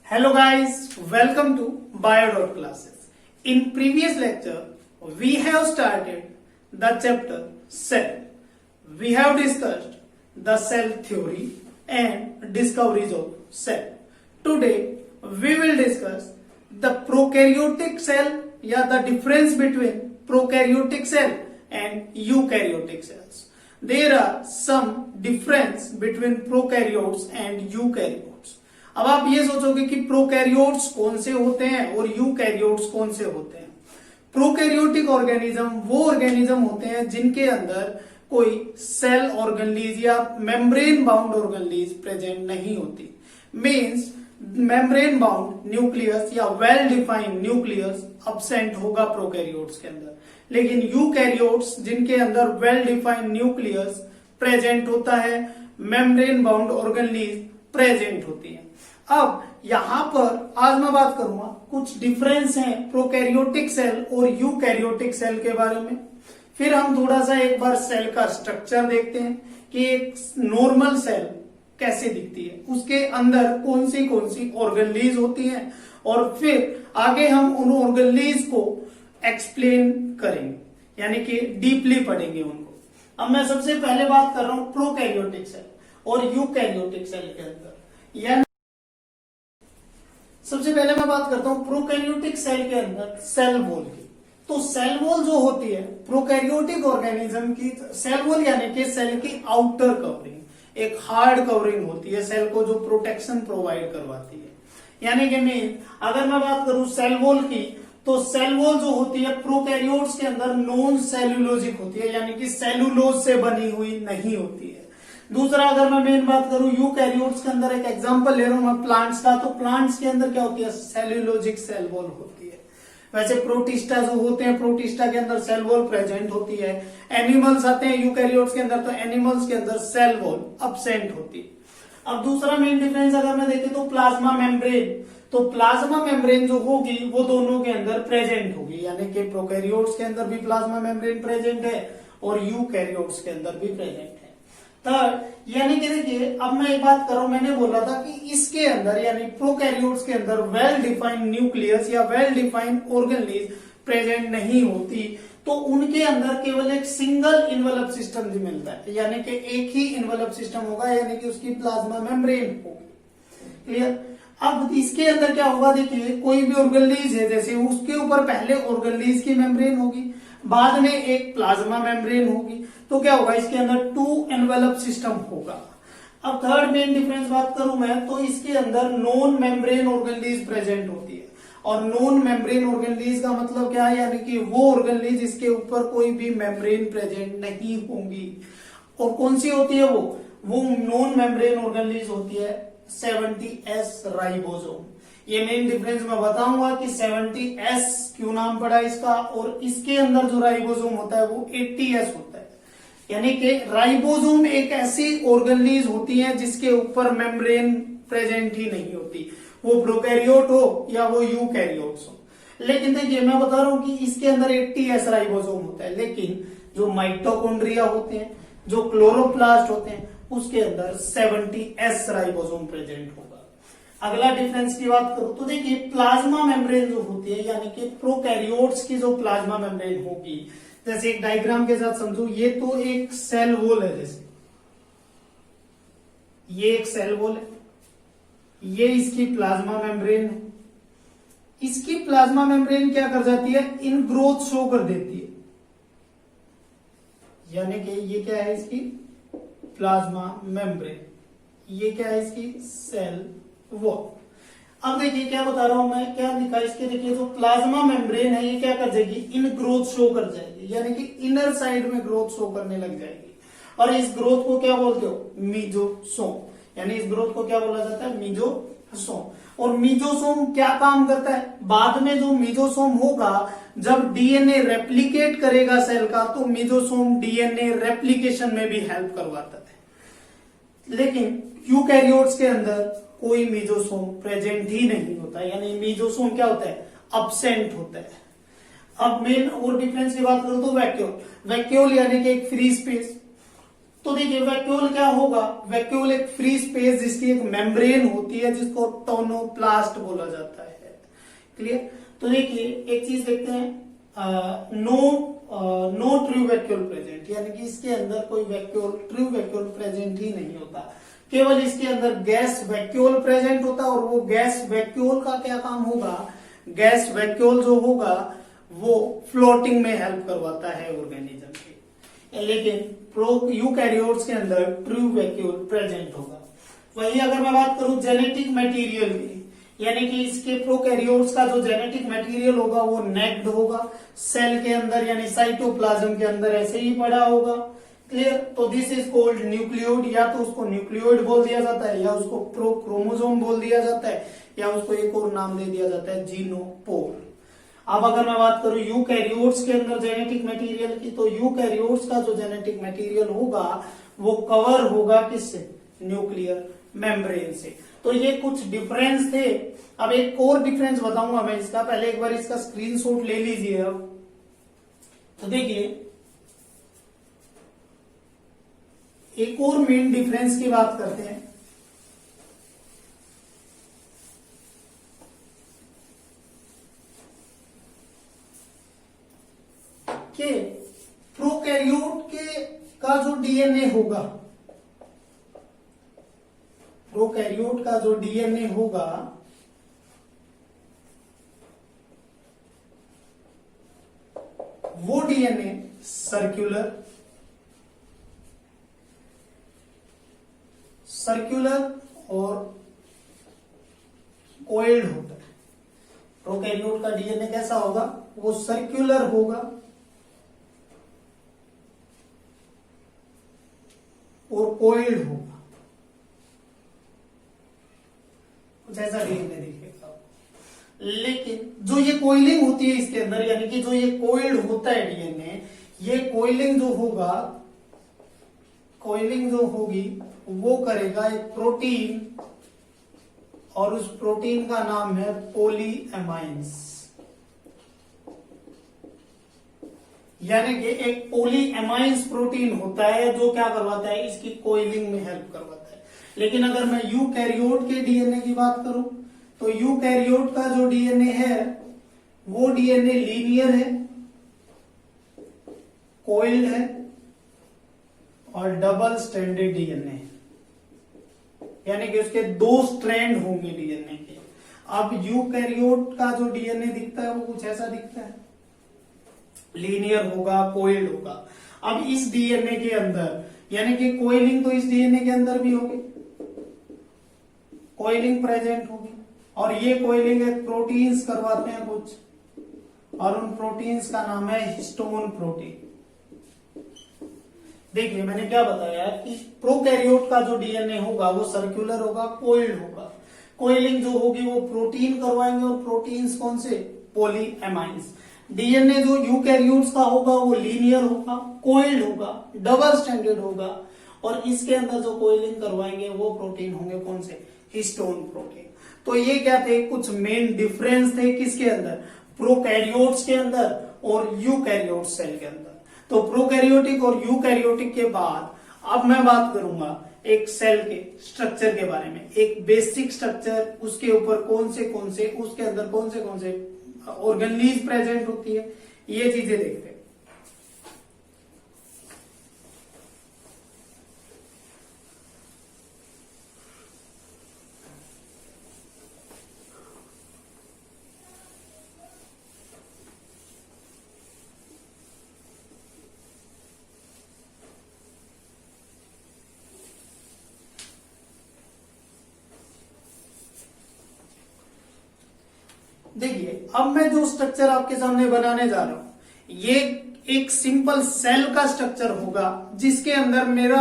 Hello guys, welcome to Bio classes. In previous lecture, we have started the chapter cell. We have discussed the cell theory and discoveries of cell. Today, we will discuss the prokaryotic cell या the difference between prokaryotic cell and eukaryotic cells. There are some difference between prokaryotes and eukaryotes. अब आप ये सोचोगे कि prokaryotes कौन से होते हैं और यूकैरियोट्स कौन से होते हैं। प्रोकैरियोटिक ऑर्गेनिज्म वो ऑर्गेनिज्म होते हैं जिनके अंदर कोई सेल ऑर्गेनलीज या मेम्ब्रेन बाउंड ऑर्गेनलीज प्रेजेंट नहीं होती। मींस मेम्ब्रेन बाउंड न्यूक्लियस या वेल डिफाइंड न्यूक्लियस अब्सेंट होगा प्रोकैरियोट्स के अंदर, लेकिन यूकैरियोट्स जिनके अंदर वेल डिफाइंड न्यूक्लियस प्रेजेंट होता है, मेम्ब्रेन बाउंड ऑर्गेनलीज प्रेजेंट होती है। अब यहां पर आज मैं बात करूंगा कुछ डिफरेंस है प्रोकैरियोटिक सेल और यूकैरियोटिक सेल के बारे में। फिर हम थोड़ा सा एक बार सेल का स्ट्रक्चर देखते हैं कि एक नॉर्मल सेल कैसे दिखती है, उसके अंदर कौन सी ऑर्गेनलीज होती हैं, और फिर आगे हम उन ऑर्गेनलीज को एक्सप्लेन करेंगे, यानी कि डीपली पढ़ेंगे उनको। अब मैं सबसे पहले बात कर रहा हूं प्रोकैरियोटिक सेल और यूकैरियोटिक सेल के अंदर, यानी सबसे पहले मैं बात करता हूं प्रोकैरियोटिक सेल के अंदर सेल वॉल की। तो सेल वॉल जो होती है प्रोकैरियोटिक ऑर्गेनिज्म की, सेल वॉल यानी कि सेल की आउटर कवरिंग, एक हार्ड कवरिंग होती है सेल को जो प्रोटेक्शन प्रोवाइड करवाती है। यानी कि मीन अगर मैं बात करूं सेल वॉल की, तो सेल वॉल जो होती है प्रोकैरियोट्स के अंदर नॉन सेल्यूलोजिक होती है, यानी कि सेलुलोज से बनी हुई नहीं होती है। दूसरा अगर मैं मेन बात करूं यूकैरियोट्स के अंदर, एक एग्जांपल ले रहा हूं मैं प्लांट्स का, तो प्लांट्स के अंदर क्या होती है, सेल्यूलोजिक सेल वॉल होती है। वैसे प्रोटिस्टा जो होते हैं, प्रोटिस्टा के अंदर सेल वॉल प्रेजेंट होती है। एनिमल्स आते हैं यूकैरियोट्स के अंदर, तो एनिमल्स के अंदर सेल वॉल अब्सेंट होती है। अब दूसरा मेन डिफरेंस अगर मैं देखें तो प्लाज्मा मेम्ब्रेन, तो प्लाज्मा मेम्ब्रेन जो होगी वो दोनों के अंदर प्रेजेंट होगी, यानी कि प्रोकैरियोट्स के अंदर भी प्लाज्मा मेम्ब्रेन प्रेजेंट है और यूकैरियोट्स के अंदर भी प्रेजेंट है। थर्ड, यानी कि देखिए अब मैं एक बात कर रहा हूं, मैंने बोला था कि इसके अंदर यानी प्रोकैरियोट्स के अंदर वेल डिफाइंड न्यूक्लियस या वेल डिफाइंड ऑर्गेनलीज प्रेजेंट नहीं होती, तो उनके अंदर केवल एक सिंगल इन्वेलप सिस्टम भी मिलता है, यानी कि एक ही इन्वेलप सिस्टम होगा, यानी कि उसकी प्लाज्मा मेम्ब्रेन होगी। क्लियर। अब इसके अंदर क्या होगा, देखिए कोई भी ऑर्गेनलीज है जैसे उसके ऊपर पहले ऑर्गेनलीज की मेम्ब्रेन होगी, बाद में एक प्लाज्मा मेम्ब्रेन होगी, तो क्या होगा इसके अंदर टू एनवेलप सिस्टम होगा। अब थर्ड मेन डिफरेंस बात करूं मैं, तो इसके अंदर नॉन मेम्ब्रेन ऑर्गेनलीज प्रेजेंट होती है, और नॉन मेम्ब्रेन ऑर्गेनलीज का मतलब क्या है, यानी कि वो ऑर्गेनलीज जिसके ऊपर कोई भी मेम्ब्रेन प्रेजेंट नहीं होंगी। और कौन सी होती है वो नॉन मेम्ब्रेन ऑर्गेनलीज होती है 70S राइबोसोम। ये मेन डिफरेंस मैं बताऊंगा कि 70S क्यों नाम पड़ा इसका, और इसके अंदर जो राइबोसोम होता है वो 80S होता है। यानी कि राइबोसोम एक ऐसी ऑर्गेनलीज होती है जिसके ऊपर मेम्ब्रेन प्रेजेंट ही नहीं होती, वो प्रोकैरियोट हो या वो यूकैरियोट्स हो। लेकिन देखिए मैं बता रहा हूं कि इसके अंदर 80S राइबोसोम होता है, लेकिन जो माइटोकॉन्ड्रिया होते हैं, जो क्लोरोप्लास्ट होते हैं, उसके अंदर 70S राइबोसोम प्रेजेंट होगा। अगला डिफरेंस की बात करूं तो देखिए प्लाज्मा मेम्ब्रेन जो होती है, यानी कि प्रोकैरियोट्स की जो प्लाज्मा मेम्ब्रेन होगी, जैसे एक डायग्राम के साथ समझो, ये तो एक सेल वॉल है, जैसे ये एक सेल वॉल है, ये इसकी प्लाज्मा मेम्ब्रेन है। इसकी प्लाज्मा मेम्ब्रेन क्या कर जाती है, इन ग्रोथ शो कर देती है, यानी कि ये क्या है इसकी प्लाज्मा मेम्ब्रेन, ये क्या है इसकी सेल वॉल। अब देखिए क्या बता रहा हूं मैं, क्या लिखा इसके, देखिए जो प्लाज्मा मेम्ब्रेन है ये क्या कर जाएगी, इन ग्रोथ शो कर जाएगी, यानी कि इनर साइड में ग्रोथ शो करने लग जाएगी। और इस ग्रोथ को क्या बोलते हो, मीजोसोम, यानी इस ग्रोथ को क्या बोला जाता है, मीजोसोम। और मीजोसोम क्या काम करता है, बाद में जो मीजोसोम होगा जब डीएनए रेप्लिकेट करेगा सेल का, तो मीजोसोम डीएनए रेप्लिकेशन में भी हेल्प करवाता है। लेकिन यूकैरियोट्स के अंदर कोई मीजोसोम प्रेजेंट ही नहीं होता, यानी मीजोसोम क्या होता है, अब्सेंट होता है। अब मेन और डिफरेंस की बात करूं तो वैक्यूल यानी कि एक फ्री स्पेस, तो देखिए वैक्यूल क्या होगा, वैक्यूल एक फ्री स्पेस जिसकी एक मेम्ब्रेन होती है जिसको टोनोप्लास्ट बोला जाता है। क्लियर। तो देखिए एक चीज देखते हैं, नो ट्रू वैक्यूल प्रेजेंट, यानी कि इसके अंदर कोई वैक्यूल ट्रू वैक्यूल प्रेजेंट ही नहीं होता, केवल इसके अंदर गैस वैक्यूल प्रेजेंट होता है। और वो गैस वैक्यूल का क्या काम होगा, गैस वैक्यूल जो होगा वो फ्लोटिंग में हेल्प करवाता है ऑर्गेनिज्म के। लेकिन यूकैरियोट्स के अंदर ट्रू वैक्यूल प्रेजेंट होगा। वही अगर मैं बात करूं जेनेटिक मटेरियल की, यानी कि इसके प्रोकैरियोट्स का जो जेनेटिक मटेरियल होगा वो नेक्ड होगा, सेल के अंदर यानी साइटोप्लाज्म के अंदर ऐसे ही पड़ा होगा। क्लियर। तो दिस इज कॉल्ड न्यूक्लियोइड, या तो उसको न्यूक्लियोइड बोल दिया जाता है, या उसको प्रोक्रोमोसोम बोल दिया जाता है, या उसको एक और नाम दे दिया जाता है जीनोपोर। अब अगर मैं बात करूं यूकैरियोट्स के अंदर जेनेटिक मटेरियल की, तो यूकैरियोट्स का जो जेनेटिक मटेरियल होगा वो कवर होगा किससे, न्यूक्लियर मेम्ब्रेन से। तो ये कुछ डिफरेंस थे। अब एक और डिफरेंस बताऊंगा मैं इसका, पहले एक बार इसका स्क्रीनशॉट ले लीजिए। अब तो देखिए एक और मेन डिफरेंस की बात करते हैं कि प्रोकैरियोट के का जो डीएनए होगा, प्रोकैरियोट का जो डीएनए होगा वो डीएनए सर्कुलर और कोइल्ड होता है। प्रोकैरियोट का डीएनए कैसा होगा, वो सर्कुलर होगा और कोइल्ड होगा, कुछ ऐसा डीएनए दिखेगा। लेकिन जो ये कोइलिंग होती है इसके अंदर, यानी कि जो ये कोइल्ड होता है डीएनए, ये कोइलिंग जो होगी वो करेगा एक प्रोटीन, और उस प्रोटीन का नाम है पोलीएमाइंस। यानी कि एक पोलीएमाइंस प्रोटीन होता है जो क्या करवाता है, इसकी कोइलिंग में हेल्प करवाता है। लेकिन अगर मैं यूकैरियोट के डीएनए की बात करूं, तो यूकैरियोट का जो डीएनए है वो डीएनए लीनियर है, कोइल्ड है और डबल स्ट्रैंडेड डीएनए है, यानी कि उसके 2 स्ट्रैंड होंगे डीएनए के। अब यूकैरियोट का जो डीएनए दिखता है वो कुछ ऐसा दिखता है, लीनियर होगा, कोइल्ड होगा। अब इस डीएनए के अंदर, यानी कि कोइलिंग तो इस डीएनए के अंदर भी होगी, कोइलिंग प्रेजेंट होगी, और ये कोइलिंग एक प्रोटीन्स करवाते हैं कुछ, और उन प्रोटीन्स का नाम है हिस्टोन प्रोटीन। देखिए मैंने क्या बताया कि प्रोकैरियोट का जो डीएनए होगा वो सर्कुलर होगा, कोइल्ड होगा। कोइलिंग जो होगी वो प्रोटीन करवाएंगे, और प्रोटीन्स कौन से, पोलीएमाइंस। डीएनए जो यूकैरियोट्स का होगा वो लीनियर होगा, कोइल्ड होगा, डबल स्ट्रैंडेड होगा, और इसके अंदर जो कोइलिंग करवाएंगे वो प्रोटीन होंगे कौन से, हिस्टोन प्रोटीन। तो ये क्या थे, कुछ मेन डिफरेंस थे किसके अंदर, प्रोकैरियोट्स के अंदर और यूकैरियोट सेल के अंदर। तो प्रोकैरियोटिक और यूकैरियोटिक के बाद अब मैं बात करूंगा एक सेल के स्ट्रक्चर के बारे में, एक बेसिक स्ट्रक्चर, उसके ऊपर कौन से उसके अंदर कौन से ऑर्गेनीज प्रेजेंट होती है, ये चीजें देखते हैं। देखिए अब मैं जो स्ट्रक्चर आपके सामने बनाने जा रहा हूं, ये एक सिंपल सेल का स्ट्रक्चर होगा, जिसके अंदर मेरा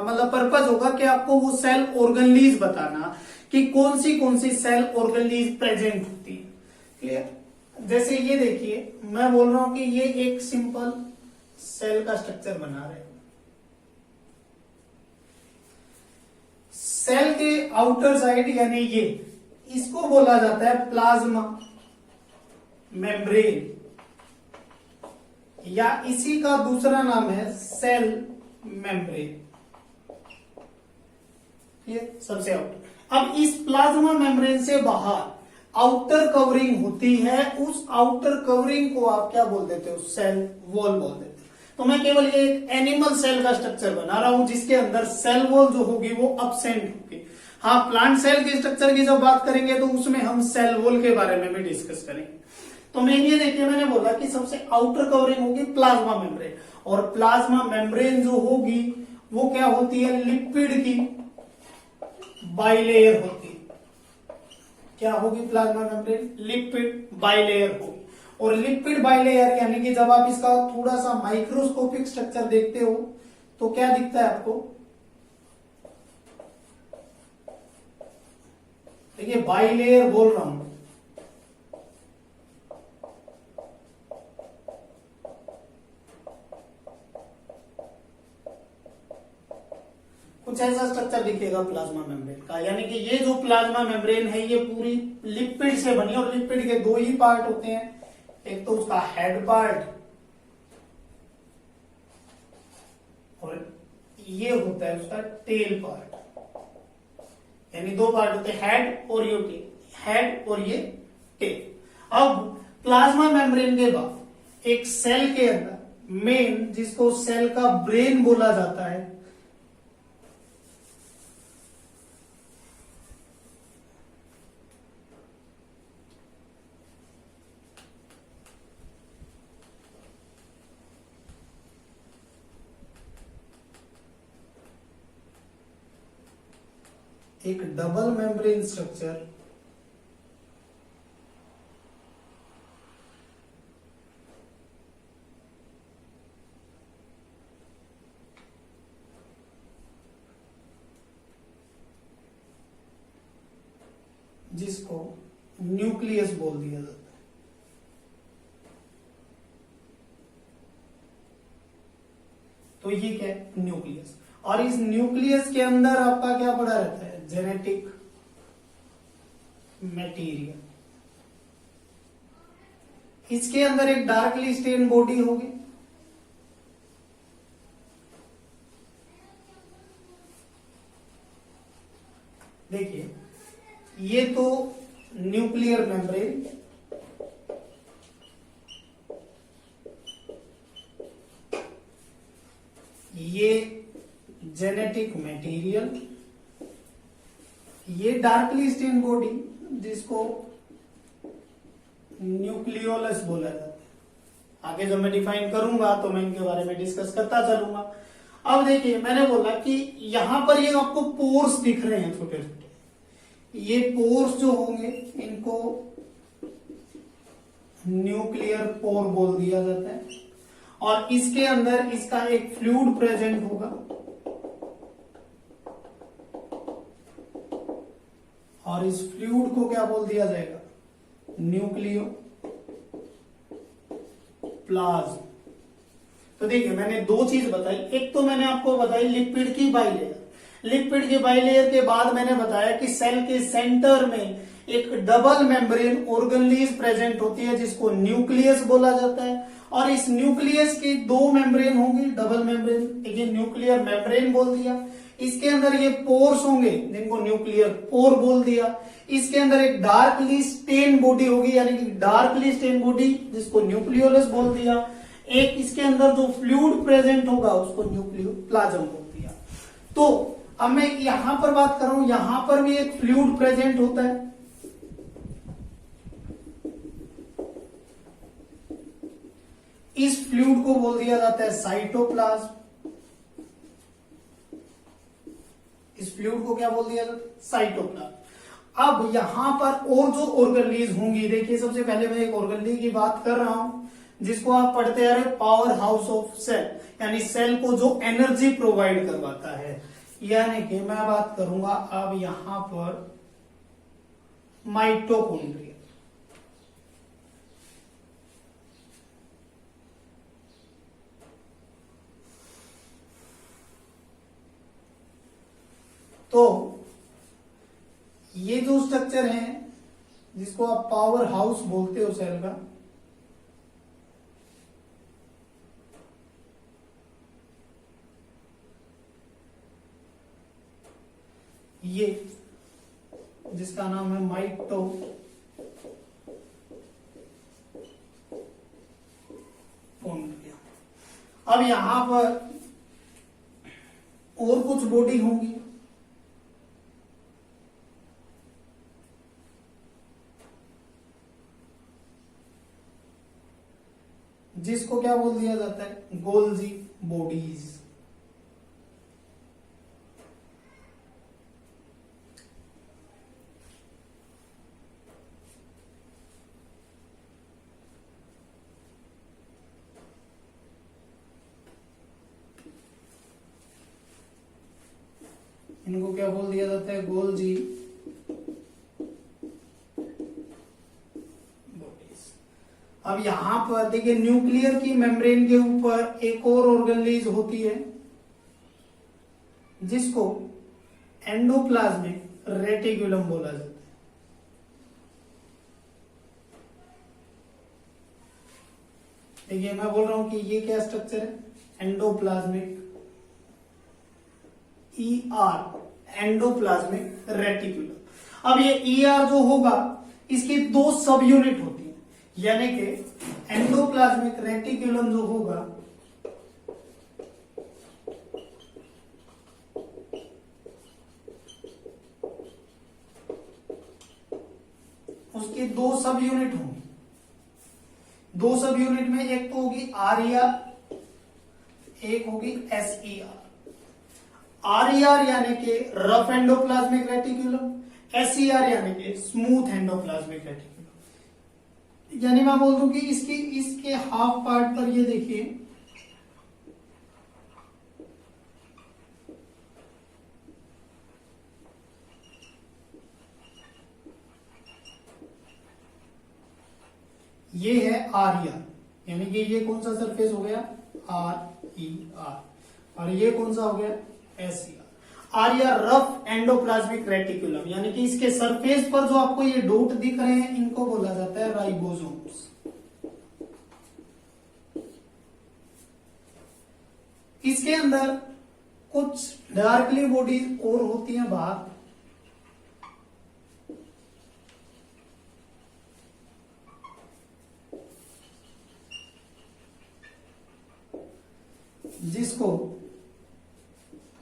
मतलब पर्पज होगा कि आपको वो सेल ऑर्गेनीज बताना कि कौन सी सेल ऑर्गेनीज प्रेजेंट होती है। क्लियर। जैसे ये देखिए मैं बोल रहा हूं कि ये एक सिंपल सेल का स्ट्रक्चर बना रहे हैं। सेल के आउटर साइड यानी ये, इसको बोला जाता है प्लाज्मा मेम्ब्रेन, या इसी का दूसरा नाम है सेल मेम्ब्रेन। ये सबसे आउटर। अब इस प्लाज्मा मेम्ब्रेन से बाहर आउटर कवरिंग होती है, उस आउटर कवरिंग को आप क्या बोल देते हो? सेल वॉल बोल देते हो। तो मैं केवल ये एक एनिमल सेल का स्ट्रक्चर बना रहा हूं जिसके अंदर सेल वॉल जो होगी वो अब्सेंट होगी। हाँ, प्लांट सेल के स्ट्रक्चर की जब बात करेंगे तो उसमें हम सेल वॉल के बारे में भी डिस्कस करेंगे। तो मैं ये देखिए, मैंने बोला कि सबसे आउटर कवरिंग होगी प्लाज्मा मेम्ब्रेन, और प्लाज्मा मेम्ब्रेन जो होगी वो क्या होती है? लिपिड की बाइलेयर होती है। क्या होगी प्लाज्मा मेम्ब्रेन? लिपिड बाइलेयर होगी। और लिपिड बाइलेयर यानी कि जब आप इसका थोड़ा सा माइक्रोस्कोपिक स्ट्रक्चर देखते हो तो क्या दिखता है आपको? देखिए, बाइलेयर बोल रहा हूं, कुछ ऐसा स्ट्रक्चर दिखेगा प्लाज्मा मेम्ब्रेन का। यानी कि ये जो प्लाज्मा मेम्ब्रेन है ये पूरी लिपिड से बनी, और लिपिड के दो ही पार्ट होते हैं, एक तो उसका हेड पार्ट और ये होता है उसका टेल पार्ट। यानी दो पार्ट होते हैं, हेड और ये टेल, हेड और ये टेल। अब प्लाज्मा मेम्ब्रेन के बाद एक सेल के अंदर मेन, जिसको सेल का ब्रेन बोला जाता है, एक डबल मेम्ब्रेन स्ट्रक्चर जिसको न्यूक्लियस बोल दिया जाता है। तो ये क्या है? न्यूक्लियस। और इस न्यूक्लियस के अंदर आपका क्या पड़ा रहता है? Genetic material. इसके अंदर एक डार्कली स्टेन बॉडी होगी, देखिए ये तो न्यूक्लियर मेम्ब्रेन, ये जेनेटिक मटेरियल, ये डार्कली स्टेन बॉडी जिसको न्यूक्लियोलस बोला जाता है। आगे जब मैं डिफाइन करूंगा तो मैं इनके बारे में डिस्कस करता चलूंगा। अब देखिए, मैंने बोला कि यहां पर ये आपको पोर्स दिख रहे हैं छोटे छोटे, ये पोर्स जो होंगे इनको न्यूक्लियर पोर बोल दिया जाता है। और इसके अंदर इसका एक फ्लूइड प्रेजेंट होगा, और इस फ्लूइड को क्या बोल दिया जाएगा? Nucleo plasm. तो देखिए, मैंने दो चीज बताई। एक तो मैंने आपको बताई लिपिड की बाइलेयर, लिपिड के बाइलेयर के बाद मैंने बताया कि सेल के सेंटर में एक डबल मेम्ब्रेन ऑर्गेनेलिज प्रेजेंट होती है जिसको न्यूक्लियस बोला जाता है। और इस न्यूक्लियस की दो मेम्ब्रेन होंगी, डबल मेम्ब्रेन, देखिए न्यूक्लियर मेम्ब्रेन बोल दिया। इसके अंदर ये पोर्स होंगे जिनको न्यूक्लियर पोर बोल दिया। इसके अंदर एक डार्कली स्टेन बॉडी होगी, यानी कि डार्कली स्टेन बॉडी जिसको न्यूक्लियोलस बोल दिया। एक इसके अंदर जो फ्लूइड प्रेजेंट होगा उसको न्यूक्लियोप्लाज्म बोल दिया। तो अब मैं यहां पर बात कर रहा हूं, यहां पर भी एक फ्लूइड प्रेजेंट होता है, इस फ्लूइड को बोल दिया जाता है साइटोप्लाज्म। इस फ्लूइड को क्या बोल दिया जाता है? साइटोप्लाज्म। अब यहां पर और जो ऑर्गेनेलिज होंगी, देखिए सबसे पहले मैं एक ऑर्गेनेलिज की बात कर रहा हूं जिसको आप पढ़ते आ रहे पावर हाउस ऑफ सेल, यानी सेल को जो एनर्जी प्रोवाइड करवाता है। यानी कि मैं बात करूंगा अब यहां पर माइटोकॉन्ड्रिया। तो ये जो स्ट्रक्चर है जिसको आप पावर हाउस बोलते हो सेल का, ये जिसका नाम है माइटोकॉन्ड्रिया। अब यहां पर और कुछ बॉडी होंगी, जिसको क्या बोल दिया जाता है, गोल्जी बॉडीज। इनको क्या बोल दिया जाता है, गोल्जी बॉडीज। अब यहां पर देखिए न्यूक्लियर की मेम्ब्रेन के ऊपर एक और ऑर्गेनेज होती है जिसको एंडोप्लाज्मिक रेटिकुलम बोला जाता है। देखिए मैं बोल रहा हूं कि ये क्या स्ट्रक्चर है, एंडोप्लाज्मिक एंडोप्लाज्मिक रेटिकुलम। अब ये ER जो होगा इसकी 2 सब यूनिट होती है, यानी कि एंडोप्लाज्मिक रेटिकुलम जो होगा उसकी 2 सब यूनिट होंगी। 2 सब यूनिट में एक तो होगी RER, एक होगी SER। RER यानी कि रफ एंडोप्लाज्मिक रेटिकुलम, SER यानी कि स्मूथ एंडोप्लाज्मिक रेटिकुलम। यानी मैं बोल दूं कि इसके हाफ पार्ट पर ये देखिए ये है RER, यानी कि ये कौन सा सरफेस हो गया, RER, और ये कौन सा हो गया, SER। RER rough endoplasmic reticulum, यानी कि इसके सरफेस पर जो आपको ये डॉट दिख रहे हैं इनको बोला जाता है राइबोसोम्स। इसके अंदर कुछ डार्कली बॉडीज और होती हैं बाहर, जिसको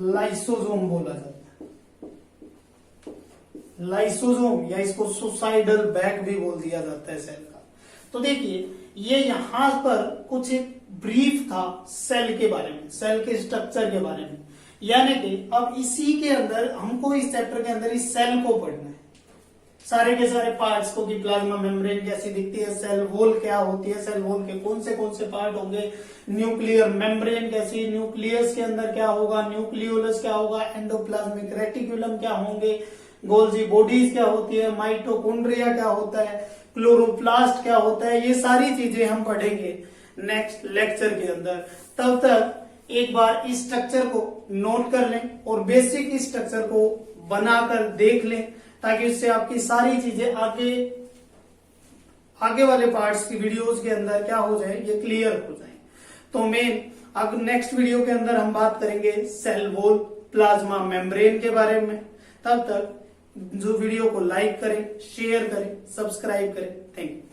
लाइसोसोम बोला जाता है। लाइसोसोम या इसको सुसाइडल बैग भी बोल दिया जाता है सेल का। तो देखिए ये यहां पर कुछ एक ब्रीफ था सेल के बारे में, सेल के स्ट्रक्चर के बारे में, यानी कि अब इसी के अंदर हमको इस चैप्टर के अंदर इस सेल को पढ़ना है, सारे के सारे पार्ट्स को, कि प्लाज्मा मेम्ब्रेन कैसी दिखती है, सेल वॉल क्या होती है, सेल वॉल के कौन से पार्ट होंगे, न्यूक्लियर मेम्ब्रेन कैसी, न्यूक्लियस के अंदर क्या होगा, न्यूक्लियोलस क्या होगा, एंडोप्लाज्मिक रेटिकुलम क्या होंगे, गोल्जी बॉडीज क्या होती है, माइटोकॉन्ड्रिया क्या होता है, क्लोरोप्लास्ट क्या होता है, ये सारी चीजें हम पढ़ेंगे नेक्स्ट लेक्चर के अंदर। तब तक एक बार इस स्ट्रक्चर को नोट कर लें और बेसिक स्ट्रक्चर को बनाकर देख लें, ताकि उससे आपकी सारी चीजें आगे वाले पार्ट्स की वीडियोस के अंदर क्या हो जाए, ये क्लियर हो जाए। तो मेन अब नेक्स्ट वीडियो के अंदर हम बात करेंगे सेल वॉल, प्लाज्मा मेम्ब्रेन के बारे में। तब तक जो वीडियो को लाइक करें, शेयर करें, सब्सक्राइब करें। Thank you.